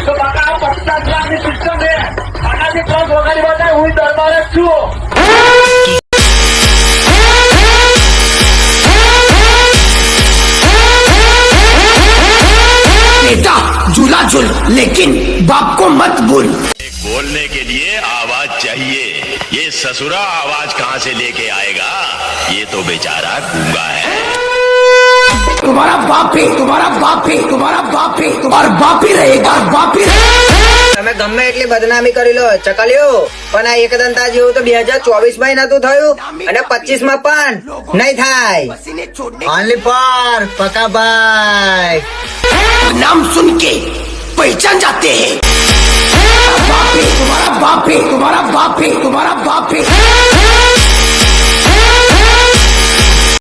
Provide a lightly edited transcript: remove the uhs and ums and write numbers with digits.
તો કાકા આ 50 લાખની સિસ્ટમ છે. આનાથી 3 વગાડી બતાય હું દરબાર જ છું. बेटा झूला झूल लेकिन बाप को मत भूल. बोलने के लिए आवाज चाहिए. ये ससुरा आवाज कहाँ से लेके आएगा? ये तो बेचारा गूंगा है. तुम्हारा बाप है, तुम्हारा बाप है, तुम्हारा बाप है, तुम्हारा बाप ही रहेगा, बाप ही रहेगा. તમે ગમે એટલી બદનામી કરી લો ચકલ્યો, પણ આ એકદંતા જેવું તો 2024 માં નતું થયું અને 25 માં પણ નહીં થાય. Only for Pakabhai. नाम सुन के पहचान जाते हैं. बाप है, तुम्हारा बाप है, तुम्हारा बाप है, तुम्हारा बाप है.